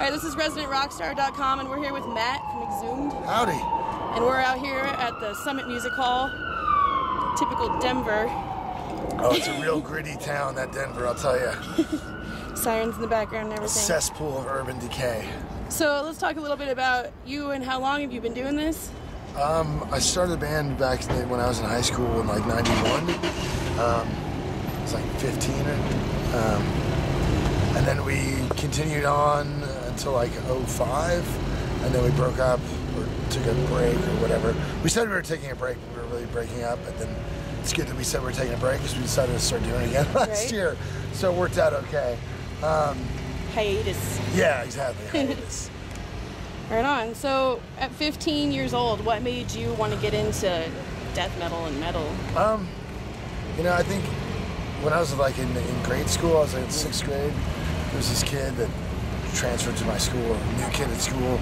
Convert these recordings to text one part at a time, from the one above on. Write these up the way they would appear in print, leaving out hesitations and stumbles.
Alright, this is ResidentRockstar.com, and we're here with Matt from Exhumed. Howdy. And we're out here at the Summit Music Hall. Typical Denver. Oh, it's a real gritty town, that Denver, I'll tell you. Sirens in the background and A everything. cesspool of urban decay. So let's talk a little bit about you and how long have you been doing this? I started a band back when I was in high school in like 91. I was like 15. And then we continued on until like 05. And then we broke up or took a break or whatever. We said we were taking a break, but we were really breaking up. But then it's good that we said we were taking a break because we decided to start doing it again last year. So it worked out okay. Hiatus. Yeah, exactly. Hiatus. Right on. So at 15 years old, what made you want to get into death metal and metal? You know, I think when I was like in grade school, I was like in 6th grade, there was this kid that transferred to my school, a new kid at school,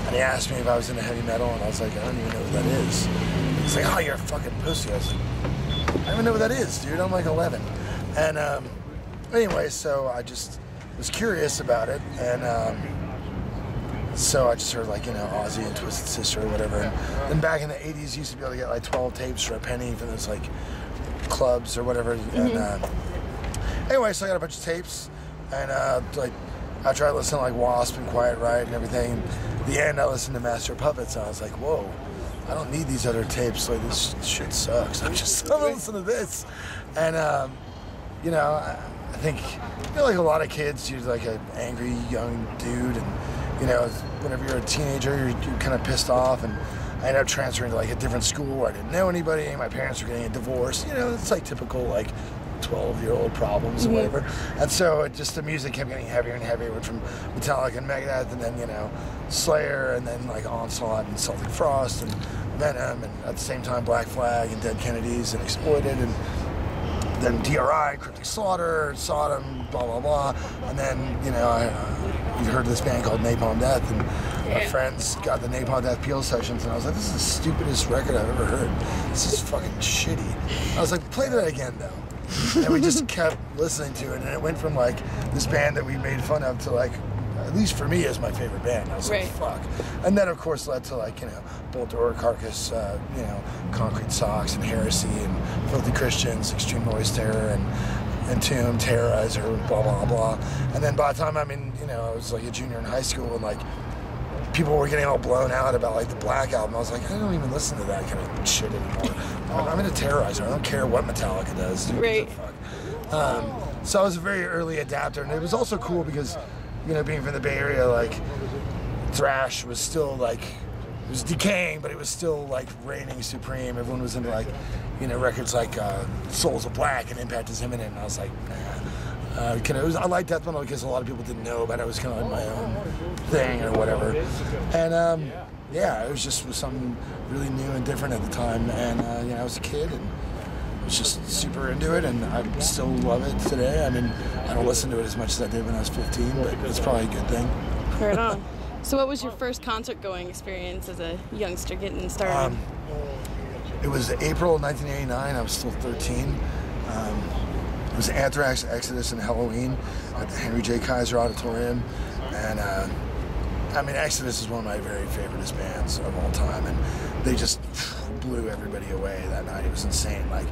and he asked me if I was into heavy metal, and I was like, I don't even know what that is. He's like, oh, you're a fucking pussy. I was like, I don't even know what that is, dude. I'm like 11. And anyway, so I just was curious about it, and so I just heard like, you know, Ozzy and Twisted Sister or whatever. And then back in the 80s, you used to be able to get like 12 tapes for a penny from those like clubs or whatever. And anyway, so I got a bunch of tapes, and like after I listened to like Wasp and Quiet Riot and everything, at the end I listened to Master of Puppets, and I was like, whoa, I don't need these other tapes. Like, this shit sucks. I'm just gonna listen to this. And you know, I think, you know, like a lot of kids, you're like an angry young dude, and you know, whenever you're a teenager, you're kind of pissed off, and I ended up transferring to like a different school where I didn't know anybody, and my parents were getting a divorce. You know, it's like typical like 12-year-old problems or whatever. And so it just, the music kept getting heavier and heavier. It went from Metallica and Megadeth, and then, you know, Slayer, and then like Onslaught and Celtic Frost and Venom, and at the same time Black Flag and Dead Kennedys and Exploited, and then DRI, Cryptic Slaughter, Sodom, blah, blah, blah. And then, you know, you heard of this band called Napalm Death, and my friends got the Napalm Death Peel sessions, and I was like, this is the stupidest record I've ever heard. This is fucking shitty. I was like, play that again, though. And we just kept listening to it, and it went from like this band that we made fun of to like, at least for me, is my favorite band. I was like, fuck. And then, of course, led to like, you know, Bolt Door, Carcass, you know, Concrete Socks, and Heresy, and Filthy Christians, Extreme Noise Terror, and Entomb, Terrorizer, blah, blah, blah. And then by the time I'm in, you know, I was like a junior in high school, and like people were getting all blown out about like the Black Album. I was like, I don't even listen to that kind of shit anymore. I'm into Terrorizer. I don't care what Metallica does. Dude, so I was a very early adapter, and it was also cool because, you know, being from the Bay Area, like thrash was still like, it was decaying, but it was still like reigning supreme. Everyone was into like, you know, records like Souls of Black and Impact is Imminent, and I was like, nah. I like death metal because a lot of people didn't know about it. I was kind of like my own thing or whatever. And yeah, it was just something really new and different at the time. And you know, I was a kid and was just super into it, and I still love it today. I mean, I don't listen to it as much as I did when I was 15, but it's probably a good thing. Right on. So what was your first concert going experience as a youngster getting started? It was April 1989. I was still 13. It was Anthrax, Exodus, and Halloween at the Henry J. Kaiser Auditorium. And I mean, Exodus is one of my very favoriteest bands of all time, and they just blew everybody away that night. It was insane. Like,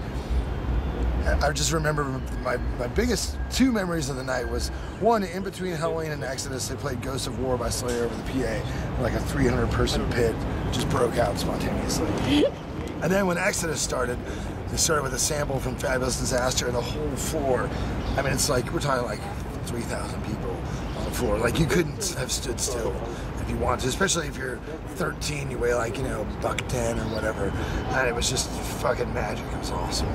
I just remember my biggest two memories of the night was, one, in between Halloween and Exodus, they played Ghost of War by Slayer over the PA. Like a 300-person pit just broke out spontaneously. And then when Exodus started, they started with a sample from Fabulous Disaster, and the whole floor, I mean, it's like, we're talking like 3,000 people on the floor. Like, you couldn't have stood still if you wanted to, especially if you're 13, you weigh like, you know, $110 or whatever. And it was just fucking magic. It was awesome.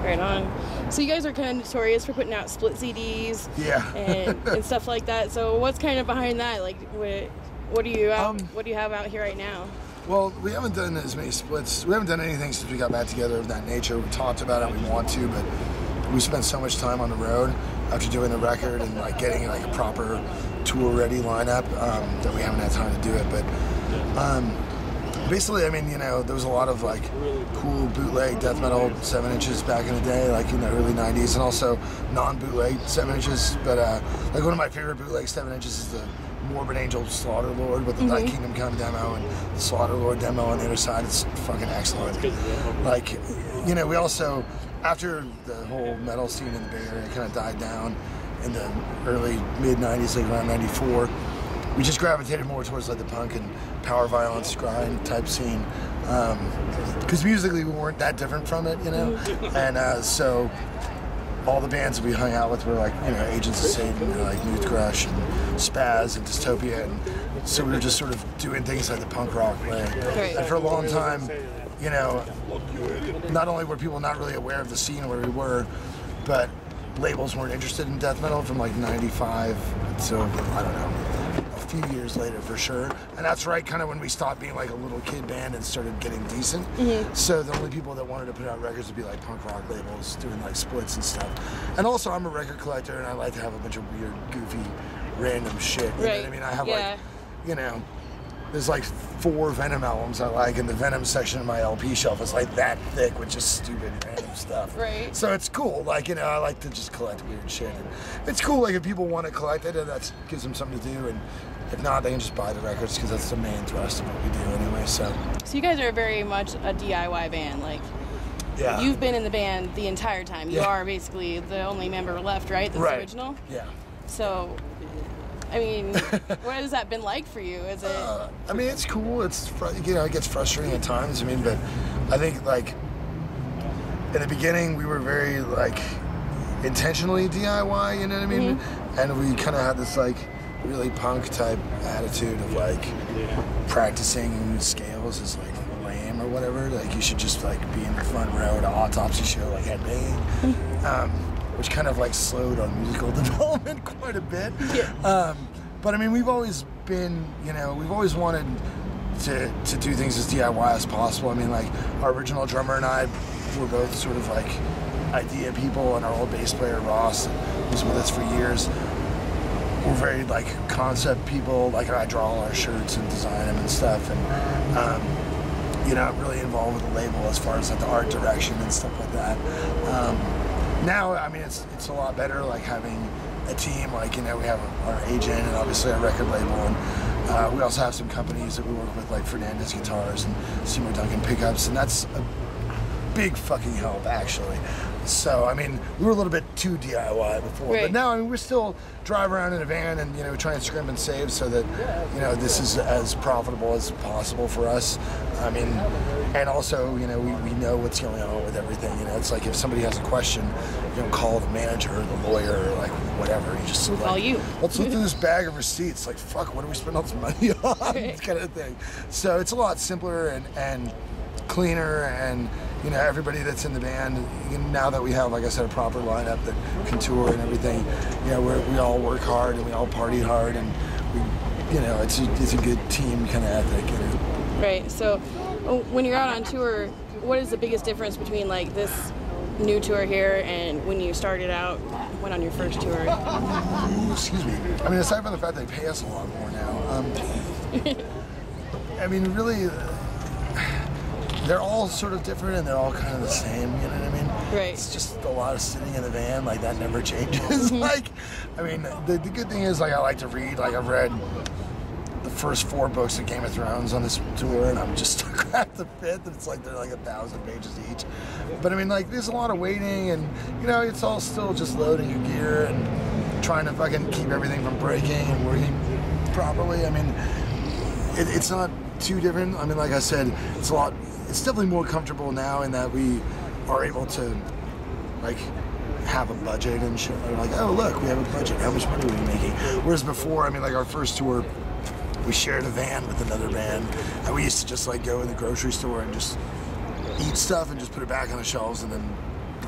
Right on. So you guys are kind of notorious for putting out split CDs, and stuff like that. So what's kind of behind that? Like, what do you have out here right now? Well, we haven't done as many splits. We haven't done anything since we got back together of that nature. We talked about it, we want to, but we spent so much time on the road after doing the record and like getting like a proper tour-ready lineup that we haven't had time to do it. But basically, I mean, you know, there was a lot of like cool bootleg death metal 7 inches back in the day, like in the early 90s, and also non-bootleg 7 inches. But like one of my favorite bootleg 7 inches is the Morbid Angel Slaughter Lord with the Thy Kingdom Come demo and the Slaughter Lord demo on the other side. It's fucking excellent. Like, you know, we also, after the whole metal scene in the Bay Area kind of died down in the early mid-90s, like around 94, we just gravitated more towards like the punk and power violence grind type scene. Because musically we weren't that different from it, you know? And so all the bands that we hung out with were like, you know, Agents of Satan, or like Youth Crush and Spaz and Dystopia, and so we were just sort of doing things like the punk rock way. Right. And for a long time, you know, not only were people not really aware of the scene where we were, but labels weren't interested in death metal from like 95 until, I don't know, a few years later for sure. And that's right kind of when we stopped being like a little kid band and started getting decent. So the only people that wanted to put out records would be like punk rock labels doing like splits and stuff. And also I'm a record collector and I like to have a bunch of weird, goofy, random shit. You know what I mean? I have like, you know, there's like 4 Venom albums I like, and the Venom section of my LP shelf is like that thick with just stupid random stuff. Right. So it's cool. Like, you know, I like to just collect weird shit. And it's cool, like, if people want to collect it, that gives them something to do. And if not, they can just buy the records because that's the main thrust of what we do anyway. So you guys are very much a DIY band. Like, you've been in the band the entire time. You are basically the only member left, right? That's original? Yeah. So, I mean, what has that been like for you? Is it? I mean, it's cool. It's, you know, it gets frustrating at times. I mean, but I think like in the beginning we were very like intentionally DIY. You know what I mean? And we kind of had this like really punk type attitude of like practicing scales is like lame or whatever. Like you should just like be in the front row at an autopsy show like headbanging. Which kind of like slowed our musical development quite a bit. But I mean, we've always been, you know, we've always wanted to do things as DIY as possible. I mean, like our original drummer and I were both sort of like idea people, and our old bass player Ross was with us for years. We're very like concept people. Like I draw all our shirts and design them and stuff, and you know, I'm really involved with the label as far as like the art direction and stuff like that. Now, I mean, it's a lot better, like having a team, like, you know, we have our agent and obviously our record label, and we also have some companies that we work with, like Fernandez Guitars and Seymour Duncan Pickups, and that's a big fucking help, actually. So, I mean, we were a little bit too DIY before, but now, I mean, we're still drive around in a van and, you know, try and scrimp and save so that, you know, this is as profitable as possible for us. I mean, and also, you know, we know what's going on with everything. You know, it's like if somebody has a question, you don't call the manager or the lawyer or like whatever. You just like, call you. Let's look through this bag of receipts. Like, fuck, what do we spend all this money on? Kind of thing. So it's a lot simpler and cleaner, and you know, everybody that's in the band, now that we have, like I said, a proper lineup that can tour and everything, you know, we all work hard and we all party hard, and we, you know, it's a good team kind of ethic. You know? Right. So when you're out on tour, what is the biggest difference between like this new tour here and when you started out, went on your first tour? Excuse me. I mean, aside from the fact they pay us a lot more now, I mean, really, they're all sort of different and they're all kind of the same, you know what I mean? Right. It's just a lot of sitting in the van, like that never changes. Like, I mean, the good thing is, like, I like to read. Like, I've read the first 4 books of Game of Thrones on this tour, and I'm just stuck at the 5th, and it's like they're like 1,000 pages each. But I mean, like, there's a lot of waiting, and you know, it's all still just loading your gear and trying to fucking keep everything from breaking and working properly. I mean, it's not too different. I mean, like I said, it's definitely more comfortable now in that we are able to like have a budget and shit. We're like, oh look, we have a budget. How much money are we making? Whereas before, I mean, like our first tour, we shared a van with another band, and we used to just like go in the grocery store and just eat stuff and just put it back on the shelves and then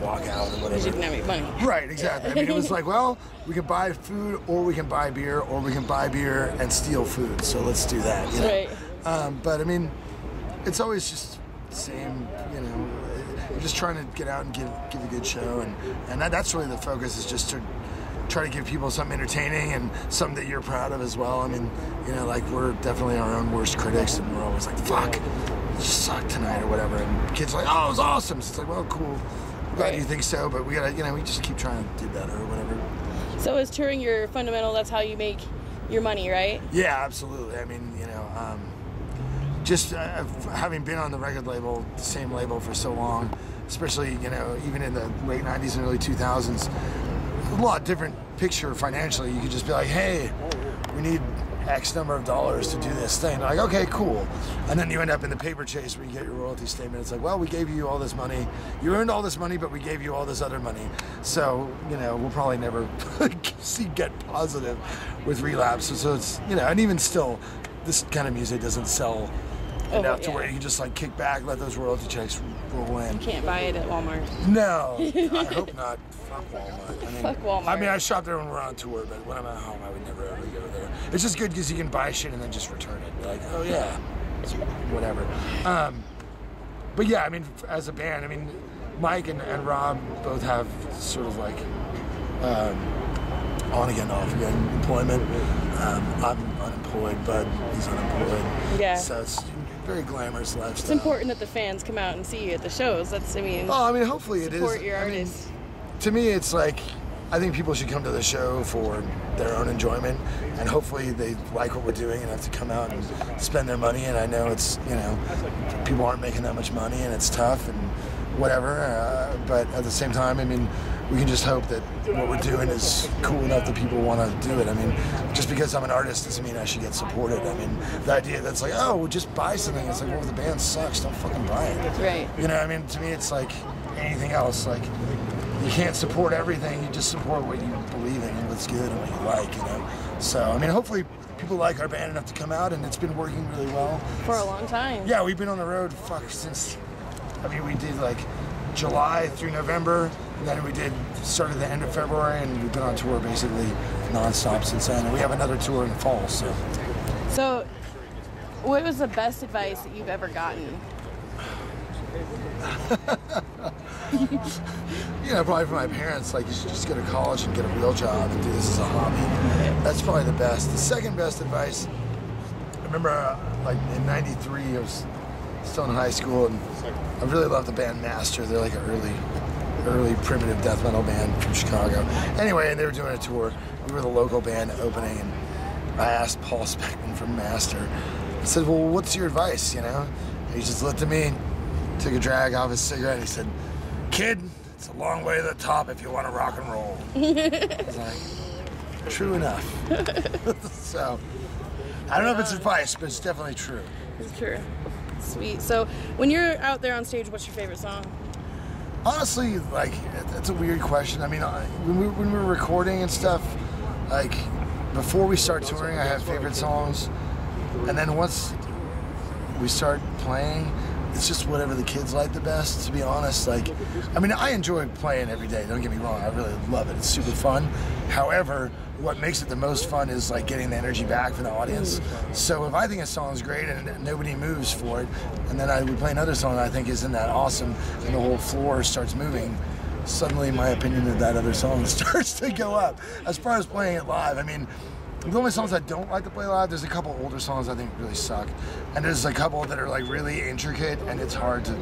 walk out or whatever. You didn't have any money. Right, exactly. I mean, it was like, well, we can buy food, or we can buy beer, or we can buy beer and steal food. So let's do that. You know? Right. But I mean, it's always just the same. You know, you're just trying to get out and give a good show, and that's really the focus, is just to try to give people something entertaining and something that you're proud of as well. I mean, you know, like we're definitely our own worst critics, and we're always like, fuck, it just sucked tonight or whatever. And kids are like, oh, it was awesome. So it's like, well, cool. I'm glad you think so, but we gotta, you know, we just keep trying to do better or whatever. So is touring your fundamental? That's how you make your money, right? Yeah, absolutely. I mean, you know, just having been on the record label, the same label for so long, especially, you know, even in the late 90s and early 2000s, a lot different picture financially. You could just be like, hey, we need X number of dollars to do this thing. They're like, okay, cool. And then you end up in the paper chase where you get your royalty statement. It's like, well, we gave you all this money. You earned all this money, but we gave you all this other money. So, you know, we'll probably never get positive with Relapse. So it's, you know, and even still, this kind of music doesn't sell enough to where you can just like kick back, let those royalty checks roll in. You can't buy it at Walmart. No, I hope not. Fuck Walmart. I mean, fuck Walmart. I mean, I shop there when we're on tour, but when I'm at home, I would never ever go there. It's just good because you can buy shit and then just return it. Like, oh yeah, whatever. But yeah, I mean, as a band, I mean, Mike and Rob both have sort of like on again, off again employment. I'm unemployed, but he's unemployed. Yeah. So it's very glamorous lifestyle. It's important that the fans come out and see you at the shows. That's, I mean. Oh, I mean, hopefully it is. Support your artists. I mean, to me, it's like, I think people should come to the show for their own enjoyment, and hopefully they like what we're doing and have to come out and spend their money. And I know it's, you know, people aren't making that much money and it's tough and whatever. But at the same time, I mean, we can just hope that what we're doing is cool enough that people want to do it. I mean, just because I'm an artist doesn't mean I should get supported. I mean, the idea that's like, oh, well, just buy something. It's like, well, if the band sucks, don't fucking buy it. Right. You know, I mean, to me, it's like anything else. Like, you can't support everything. You just support what you believe in and what's good and what you like, you know. So, I mean, hopefully people like our band enough to come out, and it's been working really well. For a long time. Yeah, we've been on the road, since, I mean, we did like July through November, and then we started the end of February, and we've been on tour basically nonstop since then. And we have another tour in the fall, so. So, what was the best advice that you've ever gotten? You know, probably from my parents, like, you should just go to college and get a real job and do this as a hobby. That's probably the best. The second best advice, I remember, like, in '93, I was still in high school, and I really loved the band Master. They're like an early primitive death metal band from Chicago. Anyway, and they were doing a tour. We were the local band opening, and I asked Paul Speckman from Master. I said, well, what's your advice, you know? And he just looked at me, took a drag off his cigarette, and he said, kid, it's a long way to the top if you want to rock and roll. I was like, true enough. So, I don't know if it's advice, but it's definitely true. It's true. Sweet. So, when you're out there on stage, what's your favorite song? Honestly, like, that's a weird question. I mean, when we're recording and stuff, like, before we start touring, I have favorite songs. And then once we start playing, it's just whatever the kids like the best, to be honest. Like, I mean, I enjoy playing every day, don't get me wrong, I really love it, it's super fun. However, what makes it the most fun is like getting the energy back from the audience. So if I think a song's great and nobody moves for it, and then we play another song that I think isn't that awesome, and the whole floor starts moving, suddenly my opinion of that other song starts to go up. As far as playing it live, I mean, the only songs I don't like to play live, there's a couple older songs I think really suck. And there's a couple that are like really intricate, and it's hard to,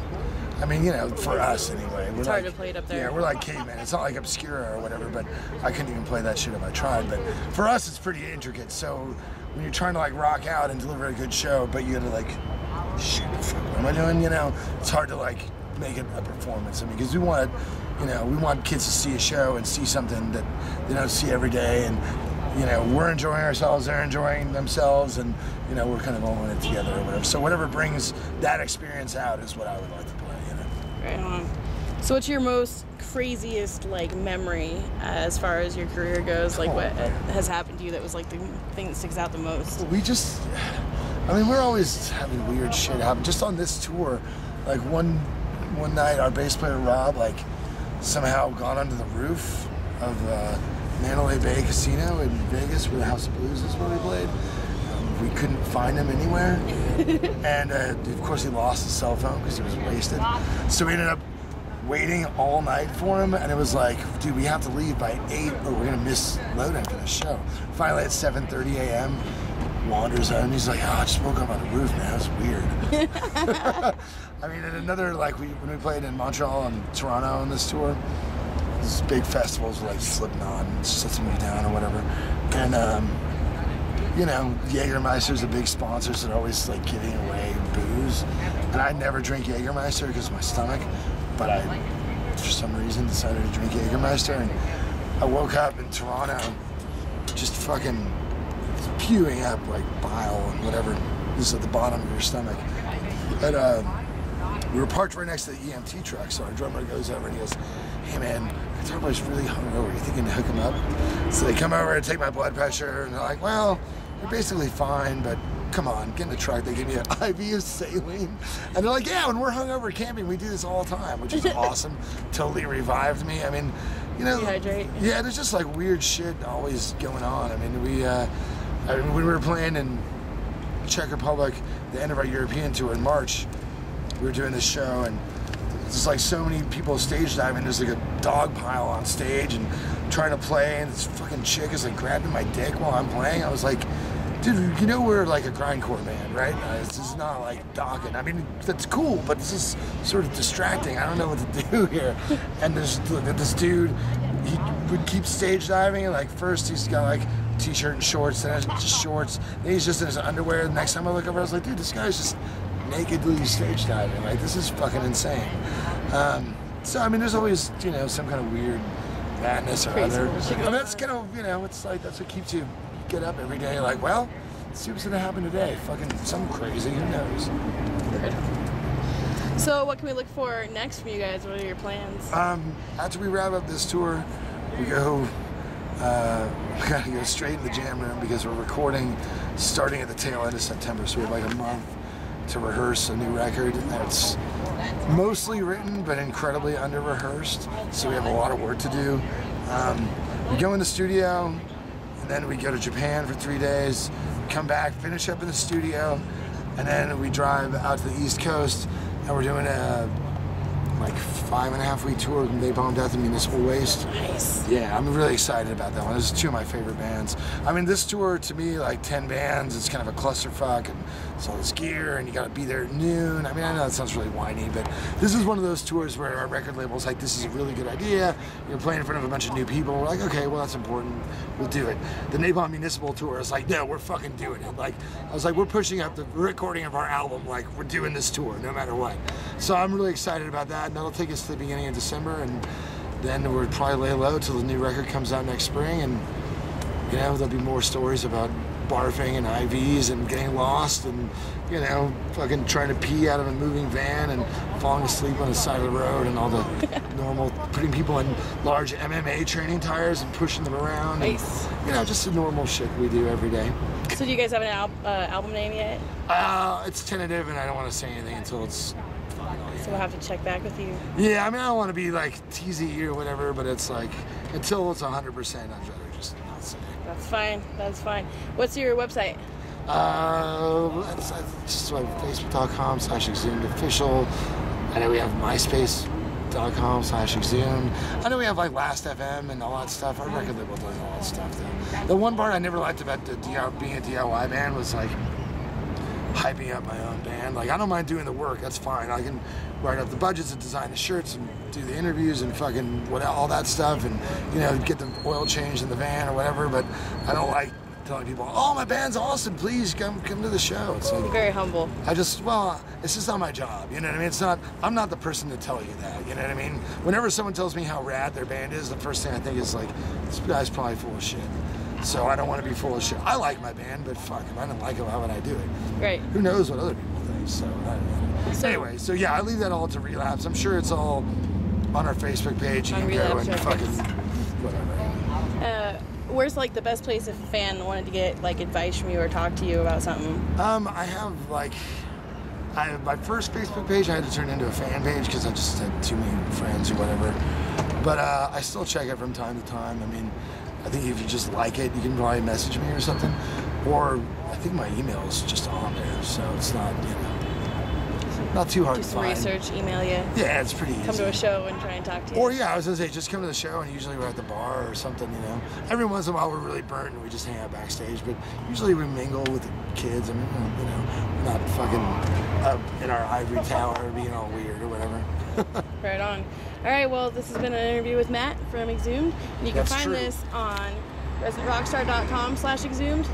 I mean, you know, for us anyway. It's hard to play it up there. Yeah, we're like cavemen. It's not like Obscura or whatever, but I couldn't even play that shit if I tried. But for us, it's pretty intricate. So when you're trying to like rock out and deliver a good show, but you gotta like, shit, what am I doing? You know, it's hard to like make it a performance. I mean, because we want kids to see a show and see something that they don't see every day, and you know, we're enjoying ourselves, they're enjoying themselves, and you know, we're kind of all in it together or whatever. So whatever brings that experience out is what I would like to play, you know. Right on. So what's your most craziest like memory as far as your career goes? Like what has happened to you that was like the thing that sticks out the most? I mean, we're always having weird shit happen. Just on this tour, like one night, our bass player Rob like somehow got onto the roof of Mandalay Bay Casino in Vegas, where the House of Blues is where we played. We couldn't find him anywhere. And of course he lost his cell phone because he was wasted. So we ended up waiting all night for him, and it was like, dude, we have to leave by 8 or we're gonna miss loading for the show. Finally at 7:30 a.m., wanders out and he's like, oh, I just woke up on the roof, man, that's weird. I mean, at another, like when we played in Montreal and Toronto on this tour, these big festivals like Slipknot and System of a Down or whatever, and you know, Jägermeister's a big sponsor, so they're always like giving away booze. And I never drink Jägermeister because of my stomach, but I, for some reason, decided to drink Jägermeister, and I woke up in Toronto just fucking spewing up like bile and whatever is at the bottom of your stomach. And we were parked right next to the EMT truck, so our drummer goes over and he goes, "Hey man, I thought I was really hungover. You thinking to hook him up?" So they come over and take my blood pressure, and they're like, "Well, you're basically fine, but come on, get in the truck." They give me an IV of saline, and they're like, "Yeah, when we're hungover camping, we do this all the time," which is awesome. Totally revived me. I mean, you know, dehydrate. Yeah, there's just like weird shit always going on. I mean, when we were playing in Czech Republic, the end of our European tour in March, we were doing this show, and there's like so many people stage diving. There's like a dog pile on stage and trying to play, and this fucking chick is like grabbing my dick while I'm playing. I was like, dude, you know we're like a grindcore band, right? This is not like docking. I mean, that's cool, but this is sort of distracting. I don't know what to do here. And there's this dude, he would keep stage diving, and like first he's got like t-shirt and shorts, then just shorts, then he's just in his underwear. The next time I look over, I was like, dude, this guy's just nakedly stage diving. Like, this is fucking insane. So I mean, there's always, you know, some kind of weird madness or other. I mean, that's kind of, you know, it's like that's what keeps you get up every day. Like, well, let's see what's gonna happen today. Fucking something crazy. Who knows? So what can we look for next from you guys? What are your plans? After we wrap up this tour, we go. We gotta go straight in the jam room because we're recording starting at the tail end of September. So we have like a month to rehearse a new record that's mostly written but incredibly under rehearsed, so we have a lot of work to do. We go in the studio, and then we go to Japan for 3 days, come back, finish up in the studio, and then we drive out to the East Coast, and we're doing a like 5.5 week tour with Napalm Death and Municipal Waste. Nice. Yeah, I'm really excited about that one. This is two of my favorite bands. I mean, this tour to me, like 10 bands, it's kind of a clusterfuck, and it's all this gear, and you gotta be there at noon. I mean, I know that sounds really whiny, but this is one of those tours where our record label's like, this is a really good idea. You're playing in front of a bunch of new people. We're like, okay, well, that's important. We'll do it. The Napalm Municipal tour is like, no, we're fucking doing it. Like, I was like, we're pushing up the recording of our album. Like, we're doing this tour no matter what. So I'm really excited about that. And that'll take us to the beginning of December, and then we'll probably lay low till the new record comes out next spring, and you know, there'll be more stories about barfing and IVs and getting lost and, you know, fucking trying to pee out of a moving van and falling asleep on the side of the road and all the normal, putting people in large MMA training tires and pushing them around. Nice. And, you know, just the normal shit we do every day. So do you guys have an album name yet? It's tentative, and I don't want to say anything until it's So we'll have to check back with you. Yeah, I mean, I don't want to be like teasy or whatever, but it's like, until it's 100%, I'd rather just not say. That's fine. That's fine. What's your website? That's just like facebook.com/exhumedofficial. I know we have myspace.com/exhumed. I know we have like Last.fm and all that stuff. Our record label does all that stuff though. The one part I never liked about being a DIY band was like hyping up my own band. Like, I don't mind doing the work, that's fine. I can write up the budgets and design the shirts and do the interviews and fucking all that stuff, and, you know, get the oil changed in the van or whatever, but I don't like telling people, oh, my band's awesome, please come to the show. It's like, very humble. Well, it's just not my job, you know what I mean? It's not, I'm not the person to tell you that, you know what I mean? Whenever someone tells me how rad their band is, the first thing I think is like, this guy's probably full of shit. So I don't want to be full of shit. I like my band, but fuck, if I don't like it, how would I do it? Right. Who knows what other people think? So, anyway, so yeah, I leave that all to Relapse. I'm sure it's all on our Facebook page. You can go and fucking whatever. Where's like the best place if a fan wanted to get like advice from you or talk to you about something? I have my first Facebook page I had to turn into a fan page because I just had too many friends or whatever. But I still check it from time to time. I mean, I think if you just like it, you can probably message me or something. Or I think my email is just on there, so it's not, you know, not too hard to find. Just research, email you. Yeah, it's pretty easy. Come to a show and try and talk to you. Or yeah, I was gonna say, just come to the show, and usually we're at the bar or something, you know. Every once in a while we're really burnt and we just hang out backstage, but usually we mingle with the kids. I mean, you know, we're not fucking up in our ivory tower being all weird or whatever. Right on. All right, well, this has been an interview with Matt from Exhumed. You can find this on residentrockstar.com/exhumed.